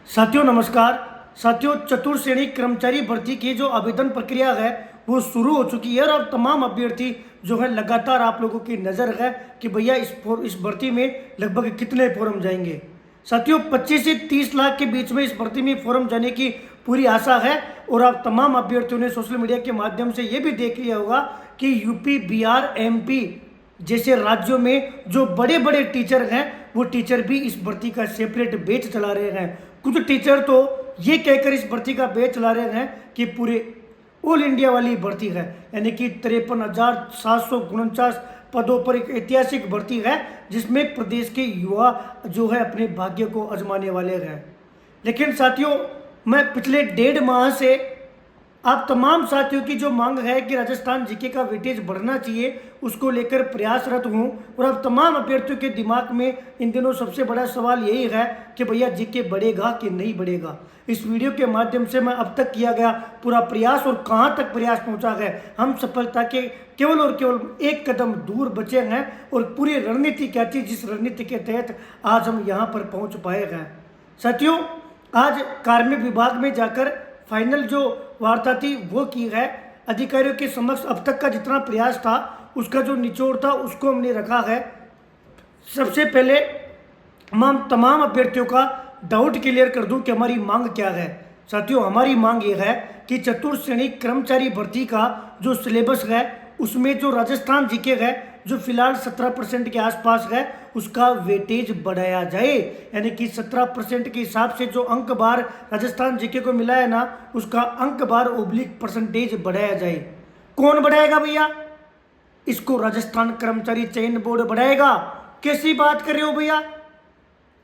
साथियों नमस्कार। साथियों, चतुर्थ श्रेणी कर्मचारी भर्ती की जो आवेदन प्रक्रिया है वो शुरू हो चुकी है और अब तमाम अभ्यर्थी जो है लगातार आप लोगों की नज़र है कि भैया इस भर्ती में लगभग कितने फॉर्म जाएंगे। साथियों, 25 से 30 लाख के बीच में इस भर्ती में फॉर्म जाने की पूरी आशा है और आप तमाम अभ्यर्थियों ने सोशल मीडिया के माध्यम से ये भी देख लिया होगा कि यूपी, बिहार, एमपी जैसे राज्यों में जो बड़े बड़े टीचर हैं वो टीचर भी इस भर्ती का सेपरेट बैच चला रहे हैं। कुछ टीचर तो ये कहकर इस भर्ती का बैच चला रहे हैं कि पूरे ऑल इंडिया वाली भर्ती है, यानी कि 53,749 पदों पर एक ऐतिहासिक भर्ती है जिसमें प्रदेश के युवा जो है अपने भाग्य को आजमाने वाले हैं। लेकिन साथियों, मैं पिछले 1.5 माह से आप तमाम साथियों की जो मांग है कि राजस्थान जीके का वेटेज बढ़ना चाहिए उसको लेकर प्रयासरत हूं और अब तमाम अभ्यर्थियों के दिमाग में इन दिनों सबसे बड़ा सवाल यही है कि भैया जीके बढ़ेगा कि नहीं बढ़ेगा। इस वीडियो के माध्यम से मैं अब तक किया गया पूरा प्रयास और कहां तक प्रयास पहुंचा है, हम सफलता के केवल और केवल एक कदम दूर बचे हैं और पूरी रणनीति क्या थी जिस रणनीति के तहत आज हम यहाँ पर पहुँच पाए हैं। साथियों, आज कार्मिक विभाग में जाकर फाइनल जो वार्ता थी वो की है। अधिकारियों के समक्ष अब तक का जितना प्रयास था उसका जो निचोड़ था उसको हमने रखा है। सबसे पहले हम तमाम अभ्यर्थियों का डाउट क्लियर कर दूं कि हमारी मांग क्या है। साथियों, हमारी मांग ये है कि चतुर्थ श्रेणी कर्मचारी भर्ती का जो सिलेबस है उसमें जो राजस्थान जीके है जो फिलहाल 17% के आसपास है उसका वेटेज बढ़ाया जाए, यानी कि 17% के हिसाब से जो अंक बार राजस्थान जीके को मिला है ना उसका अंक बार ओब्लिक परसेंटेज बढ़ाया जाए। कौन बढ़ाएगा भैया? इसको राजस्थान कर्मचारी चयन बोर्ड बढ़ाएगा। कैसी बात कर रहे हो भैया?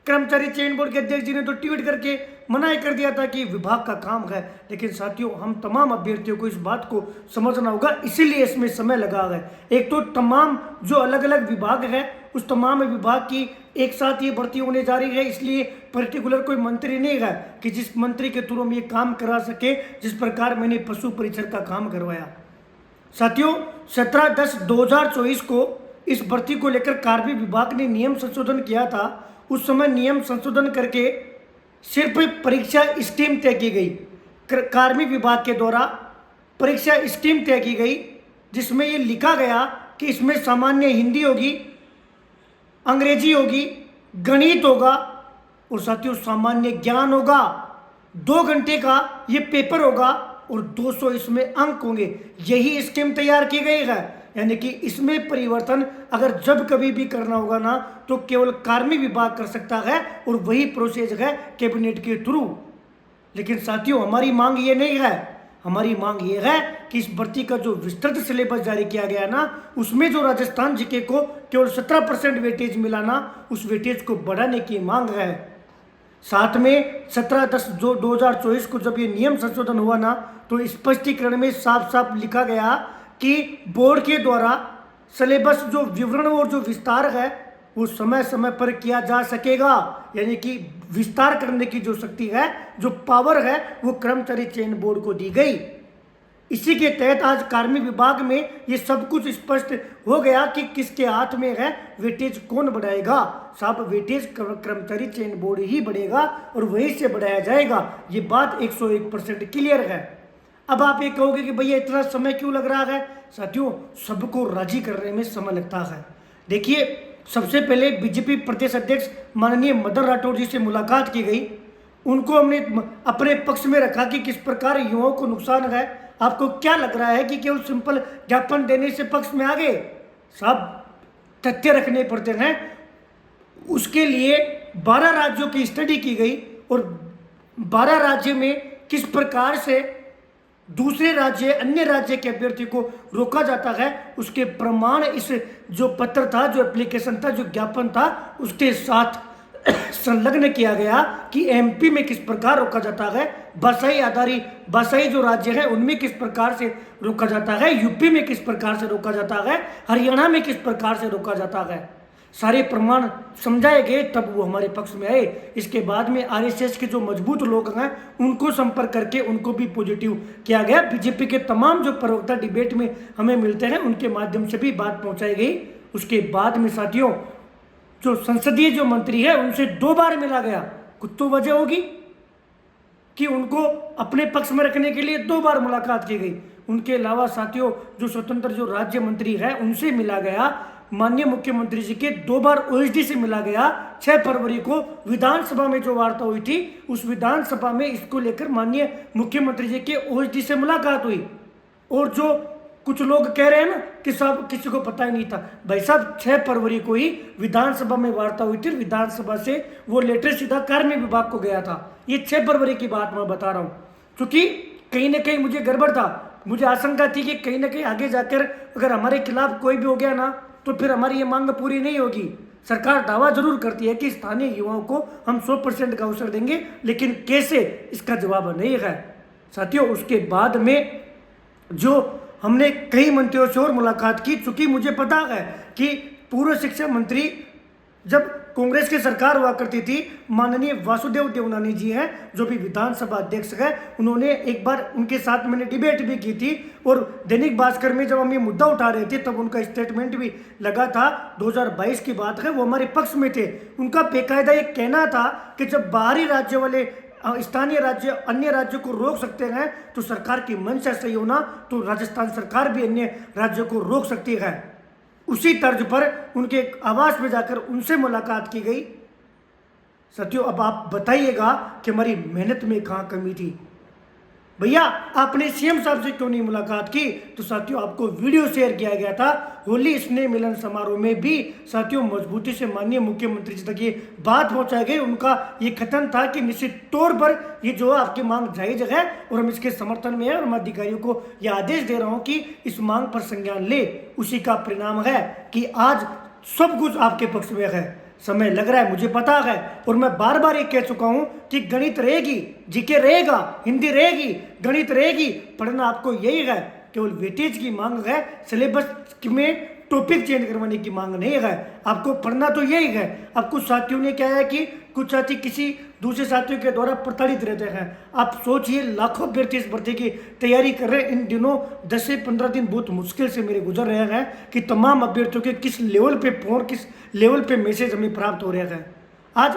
कर्मचारी चयन बोर्ड के अध्यक्ष जी ने तो ट्वीट करके मना ही कर दिया था कि विभाग का काम है। लेकिन साथियों, हम तमाम अभ्यर्थियों को इस बात को समझना होगा, इसीलिए इसमें समय लगा है। एक तो तमाम जो अलग अलग विभाग है उस तमाम विभाग की एक साथ ये भर्ती होने जा रही है, इसलिए पर्टिकुलर कोई मंत्री नहीं है कि जिस मंत्री के थ्रू हम ये काम करा सके जिस प्रकार मैंने पशु परिसर का काम करवाया। साथियों, 17/10/2024 को इस भर्ती को लेकर कार्मिक विभाग ने नियम संशोधन किया था। उस समय नियम संशोधन करके सिर्फ परीक्षा स्कीम तय की गई, कार्मिक विभाग के द्वारा परीक्षा स्कीम तय की गई जिसमें ये लिखा गया कि इसमें सामान्य हिंदी होगी, अंग्रेजी होगी, गणित होगा और साथियों सामान्य ज्ञान होगा। 2 घंटे का ये पेपर होगा और 200 इसमें अंक होंगे। यही स्कीम तैयार की गई है, यानी कि इसमें परिवर्तन अगर जब कभी भी करना होगा ना तो केवल कार्मिक विभाग कर सकता है और वही प्रोसेस है कैबिनेट के थ्रू। लेकिन साथियों, हमारी मांग ये नहीं है, हमारी मांग ये है कि इस भर्ती का जो विस्तृत सिलेबस जारी किया गया ना उसमें जो राजस्थान जीके को केवल 17% वेटेज मिला ना उस वेटेज को बढ़ाने की मांग है। साथ में 17/10/2024 को जब ये नियम संशोधन हुआ ना तो स्पष्टीकरण में साफ साफ लिखा गया कि बोर्ड के द्वारा सिलेबस जो विवरण और जो विस्तार है वो समय समय पर किया जा सकेगा, यानी कि विस्तार करने की जो शक्ति है, जो पावर है वो कर्मचारी चयन बोर्ड को दी गई। इसी के तहत आज कार्मिक विभाग में ये सब कुछ स्पष्ट हो गया कि किसके हाथ में है वेटेज कौन बढ़ाएगा। साहब, वेटेज कर्मचारी चयन बोर्ड ही बढ़ेगा और वहीं से बढ़ाया जाएगा। ये बात 101% क्लियर है। अब आप ये कहोगे कि भैया इतना समय क्यों लग रहा है? साथियों, सबको राजी करने में समय लगता है। देखिए, सबसे पहले बीजेपी प्रदेश अध्यक्ष माननीय मदन राठौर जी से मुलाकात की गई। उनको हमने अपने पक्ष में रखा कि किस प्रकार युवाओं को नुकसान है। आपको क्या लग रहा है कि केवल सिंपल ज्ञापन देने से पक्ष में आ गए? साहब, तथ्य रखने पड़ते हैं। उसके लिए 12 राज्यों की स्टडी की गई और 12 राज्य में किस प्रकार से दूसरे राज्य अन्य राज्य के अभ्यर्थी को रोका जाता है उसके प्रमाण इस जो पत्र था, जो एप्लीकेशन था, जो ज्ञापन था उसके साथ संलग्न किया गया कि एमपी में किस प्रकार रोका जाता है, बसाई जो राज्य है उनमें किस प्रकार से रोका जाता है, यूपी में किस प्रकार से रोका जाता है, हरियाणा में किस प्रकार से रोका जाता है। सारे प्रमाण समझाए गए तब वो हमारे पक्ष में आए। इसके बाद में आरएसएस के जो मजबूत लोग हैं उनको संपर्क करके उनको भी पॉजिटिव किया गया। बीजेपी के तमाम जो प्रवक्ता डिबेट में हमें मिलते हैं उनके माध्यम से भी बात पहुंचाई गई। उसके बाद में साथियों, जो संसदीय जो मंत्री है उनसे 2 बार मिला गया, कुछ तो वजह होगी। कि उनको अपने पक्ष में रखने के लिए 2 बार मुलाकात की गई। उनके अलावा साथियों जो स्वतंत्र जो राज्य मंत्री है उनसे मिला गया, माननीय मुख्यमंत्री जी के 2 बार ओएसडी से मिला गया। 6 फरवरी को विधानसभा में जो वार्ता हुई थी उस विधानसभा में इसको लेकर माननीय मुख्यमंत्री जी के ओएसडी से मुलाकात हुई। और जो कुछ लोग कह रहे हैं ना कि सब किसी को पता ही नहीं था, भाई साहब 6 फरवरी को ही विधानसभा में वार्ता हुई थी, विधानसभा से वो लेटर सीधा कार्मिक विभाग को गया था। ये 6 फरवरी की बात मैं बता रहा हूँ, क्योंकि कहीं ना कहीं मुझे गड़बड़ था, मुझे आशंका थी कि कहीं ना कहीं आगे जाकर अगर हमारे खिलाफ कोई भी हो गया ना तो फिर हमारी ये मांग पूरी नहीं होगी। सरकार दावा जरूर करती है कि स्थानीय युवाओं को हम 100% का अवसर देंगे, लेकिन कैसे, इसका जवाब नहीं है साथियों। उसके बाद में जो हमने कई मंत्रियों से और मुलाकात की, चूंकि मुझे पता है कि पूर्व शिक्षा मंत्री जब कांग्रेस की सरकार हुआ करती थी, माननीय वासुदेव देवनानी जी हैं जो भी विधानसभा अध्यक्ष है, उन्होंने एक बार उनके साथ मैंने डिबेट भी की थी। और दैनिक भास्कर में जब हम ये मुद्दा उठा रहे थे तब उनका स्टेटमेंट भी लगा था, 2022 की बात है, वो हमारे पक्ष में थे। उनका बेकायदा ये कहना था कि जब बाहरी राज्य वाले स्थानीय राज्य अन्य राज्यों को रोक सकते हैं तो सरकार की मंशा सही होना तो राजस्थान सरकार भी अन्य राज्यों को रोक सकती है। उसी तर्ज पर उनके आवास में जाकर उनसे मुलाकात की गई। साथियों अब आप बताइएगा कि हमारी मेहनत में कहाँ कमी थी। भैया आपने सीएम साहब से क्यों नहीं मुलाकात की? तो साथियों आपको वीडियो शेयर किया गया था होली स्नेह मिलन समारोह में भी साथियों मजबूती से माननीय मुख्यमंत्री जी तक ये बात पहुंचाई गई। उनका ये कथन था कि निश्चित तौर पर ये जो आपकी मांग जायज है और हम इसके समर्थन में है और मैं अधिकारियों को यह आदेश दे रहा हूं कि इस मांग पर संज्ञान ले। उसी का परिणाम है कि आज सब कुछ आपके पक्ष में है। समय लग रहा है मुझे पता है, और मैं बार बार ये कह चुका हूं कि गणित रहेगी, जीके रहेगा, हिंदी रहेगी, गणित रहेगी, पढ़ना आपको यही है। केवल वेटेज की मांग है, सिलेबस में टॉपिक चेंज करवाने की मांग नहीं है। आपको पढ़ना तो यही है। अब कुछ साथियों ने क्या है कि कुछ साथी किसी दूसरे साथियों के द्वारा प्रताड़ित रहते हैं। आप सोचिए लाखों अभ्यर्थी इस भर्ती की तैयारी कर रहे हैं। इन दिनों 10 से 15 दिन बहुत मुश्किल से मेरे गुजर रहे हैं कि तमाम अभ्यर्थियों के किस लेवल पे फोन, किस लेवल पे मैसेज हमें प्राप्त हो रहे हैं। आज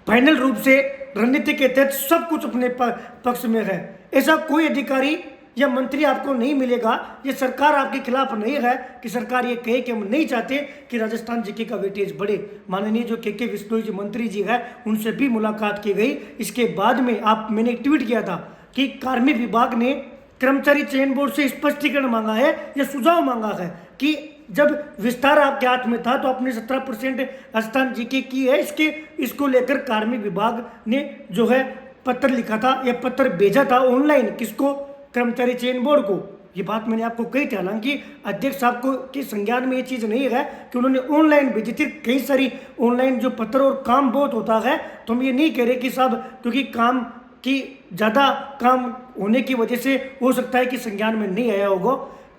फाइनल रूप से रणनीति के तहत सब कुछ अपने पक्ष में है। ऐसा कोई अधिकारी या मंत्री आपको नहीं मिलेगा, ये सरकार आपके खिलाफ नहीं है कि सरकार ये कहे कि हम नहीं चाहते कि राजस्थान जीके का वेटेज बढ़े। माननीय जो के विश्नोई जी मंत्री जी है उनसे भी मुलाकात की गई। इसके बाद में मैंने एक ट्वीट किया था कि कार्मिक विभाग ने कर्मचारी चयन बोर्ड से स्पष्टीकरण मांगा है या सुझाव मांगा है कि जब विस्तार आपके हाथ में था तो आपने 17% राजस्थान जीके की है, इसको लेकर कार्मिक विभाग ने जो है पत्र लिखा था या पत्र भेजा था ऑनलाइन, किसको? कर्मचारी चयन बोर्ड को। ये बात मैंने आपको कही थी, हालांकि अध्यक्ष साहब को के संज्ञान में ये चीज़ नहीं है कि उन्होंने ऑनलाइन भेजी थी। कई सारी ऑनलाइन जो पत्र और काम बहुत होता है, तो हम ये नहीं कह रहे कि साहब क्योंकि काम की ज़्यादा काम होने की वजह से हो सकता है कि संज्ञान में नहीं आया होगा।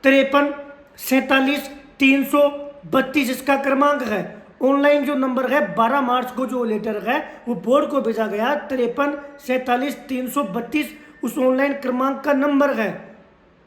53-47-332 इसका क्रमांक है। ऑनलाइन जो नंबर है 12 मार्च को जो लेटर है वो बोर्ड को भेजा गया। 53-47-332 उस ऑनलाइन क्रमांक का नंबर है,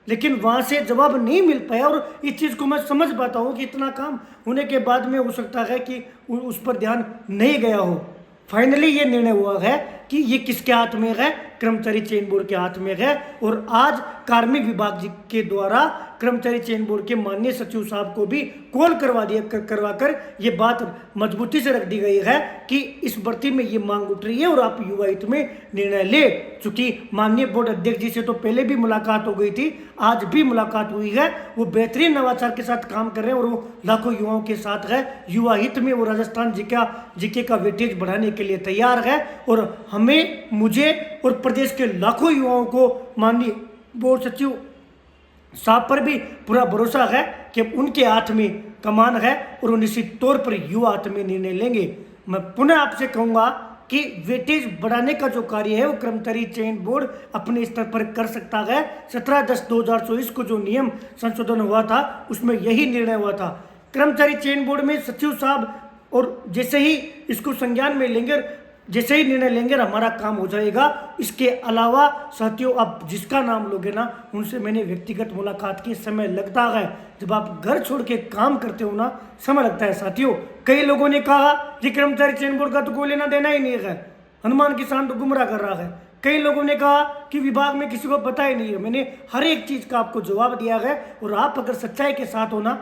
लेकिन वहाँ से जवाब नहीं मिल पाया। और इस चीज़ को मैं समझ पाता हूँ कि इतना काम होने के बाद में हो सकता है कि उस पर ध्यान नहीं गया हो। फाइनली ये निर्णय हुआ है कि ये किसके हाथ में है? कर्मचारी चयन बोर्ड के हाथ में है। और आज कार्मिक विभाग जी के द्वारा कर्मचारी चयन बोर्ड के माननीय सचिव साहब को भी कॉल करवाकर ये बात मजबूती से रख दी गई है कि इस भर्ती में ये मांग उठ रही है और आप युवा हित में निर्णय ले। चूंकि माननीय बोर्ड अध्यक्ष जी से तो पहले भी मुलाकात हो गई थी, आज भी मुलाकात हुई है। वो बेहतरीन नवाचार के साथ काम कर रहे हैं और वो लाखों युवाओं के साथ है। युवा हित में वो राजस्थान जीके का वेटेज बढ़ाने के लिए तैयार है। और हमें, मुझे और प्रदेश के लाखों युवाओं को माननीय बोर्ड सचिव साहब पर भी पूरा भरोसा है कि उनके हाथ में कमान है और वो निश्चित तौर पर युवा हाथ में निर्णय लेंगे। मैं पुनः आपसे कहूँगा कि वेटेज बढ़ाने का जो कार्य है वो कर्मचारी चयन बोर्ड अपने स्तर पर कर सकता है। 17/10/2024 को जो नियम संशोधन हुआ था उसमें यही निर्णय हुआ था। कर्मचारी चयन बोर्ड में सचिव साहब और जैसे ही इसको संज्ञान में लेंगे, जैसे ही निर्णय लेंगे हमारा काम हो जाएगा। इसके अलावा साथियों आप जिसका नाम लोगे ना उनसे मैंने व्यक्तिगत मुलाकात की। समय लगता है, जब आप घर छोड़ के काम करते हो ना समय लगता है साथियों। कई लोगों ने कहा कि कर्मचारी चयन बोर्ड का तो कोई लेना देना ही नहीं है, हनुमान किसान तो गुमराह कर रहा है। कई लोगों ने कहा कि विभाग में किसी को पता ही नहीं है। मैंने हर एक चीज़ का आपको जवाब दिया है और आप अगर सच्चाई के साथ हो ना,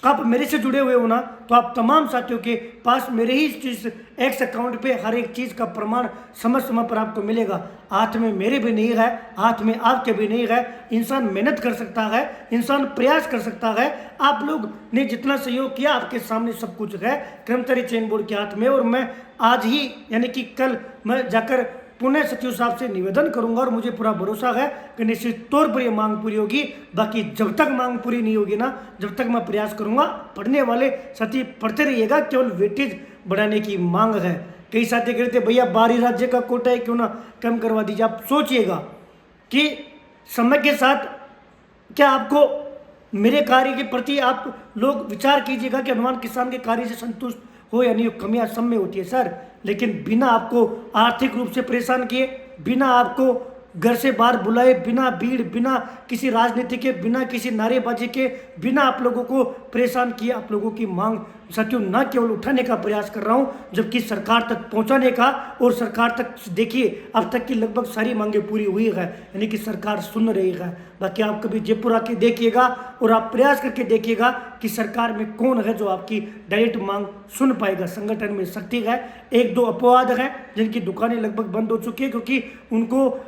आप मेरे से जुड़े हुए हो ना, तो आप तमाम साथियों के पास मेरे ही इस एक्स अकाउंट पे हर एक चीज़ का प्रमाण समय समय पर आपको मिलेगा। हाथ में मेरे भी नहीं है, हाथ में आपके भी नहीं है। इंसान मेहनत कर सकता है, इंसान प्रयास कर सकता है। आप लोग ने जितना सहयोग किया, आपके सामने सब कुछ है कर्मचारी चयन बोर्ड के हाथ में। और मैं आज ही यानी कि कल मैं जाकर पुनः सचिव साहब से निवेदन करूंगा और मुझे पूरा भरोसा है कि निश्चित तौर पर यह मांग पूरी होगी। बाकी जब तक मांग पूरी नहीं होगी ना, जब तक मैं प्रयास करूंगा। पढ़ने वाले साथी पढ़ते रहिएगा, केवल वेटेज बढ़ाने की मांग है। कई साथी कहते भैया बाहरी राज्य का कोटा है, क्यों ना कम करवा दीजिए। आप सोचिएगा कि समय के साथ क्या आपको मेरे कार्य के प्रति आप लोग विचार कीजिएगा कि हनुमान किसान के कार्य से संतुष्ट हो या नहीं हो। कमियां सब में होती है सर, लेकिन बिना आपको आर्थिक रूप से परेशान किए, बिना आपको घर से बाहर बुलाए, बिना भीड़, बिना किसी राजनीति के, बिना किसी नारेबाजी के, बिना आप लोगों को परेशान किए आप लोगों की मांग साथियों न केवल उठाने का प्रयास कर रहा हूं, जबकि सरकार तक पहुंचाने का। और सरकार तक देखिए अब तक की लगभग सारी मांगें पूरी हुई है, यानी कि सरकार सुन रही है। बाकी आप कभी जयपुर आके देखिएगा और आप प्रयास करके देखिएगा कि सरकार में कौन है जो आपकी डायरेक्ट मांग सुन पाएगा। संगठन में शक्ति है, एक दो अपवाद है जिनकी दुकानें लगभग बंद हो चुकी है, क्योंकि उनको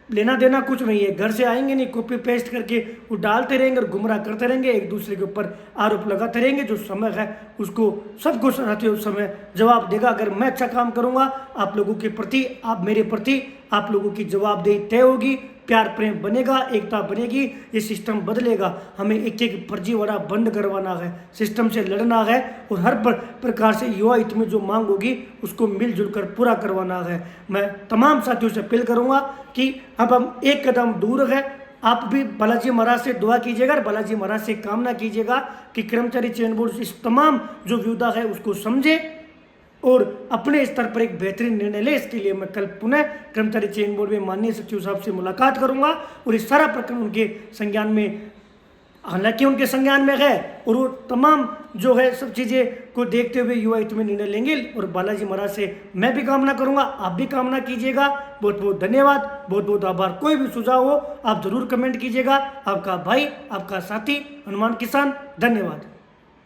लेना देना कुछ नहीं है। घर से आएंगे नहीं, कॉपी पेस्ट करके वो डालते रहेंगे और गुमराह करते रहेंगे, एक दूसरे के ऊपर आरोप लगाते रहेंगे। जो समय है उसको सबको साथियों उस समय जवाब देगा। अगर मैं अच्छा काम करूंगा आप लोगों के प्रति, आप मेरे प्रति, आप लोगों की जवाबदेही तय होगी, प्यार प्रेम बनेगा, एकता बनेगी, ये सिस्टम बदलेगा। हमें एक एक फर्जीवाड़ा बंद करवाना है, सिस्टम से लड़ना है और हर प्रकार से युवा हित में जो मांग होगी उसको मिलजुल कर पूरा करवाना है। मैं तमाम साथियों से अपील करूंगा कि अब हम एक कदम दूर है। आप भी बालाजी महाराज से दुआ कीजिएगा और बालाजी महाराज से कामना कीजिएगा कि कर्मचारी चयन बोर्ड इस तमाम जो विविधा है उसको समझे और अपने स्तर पर एक बेहतरीन निर्णय ले। इसके लिए मैं कल पुनः कर्मचारी चयन बोर्ड में माननीय सचिव साहब से मुलाकात करूंगा और इस सारा प्रकरण उनके संज्ञान में, हालांकि उनके संज्ञान में है, और वो तमाम जो है सब चीज़ें को देखते हुए युवा हित में निर्णय लेंगे। और बालाजी महाराज से मैं भी कामना करूंगा, आप भी कामना कीजिएगा। बहुत बहुत धन्यवाद, बहुत बहुत आभार। कोई भी सुझाव हो आप जरूर कमेंट कीजिएगा। आपका भाई, आपका साथी हनुमान किसान, धन्यवाद।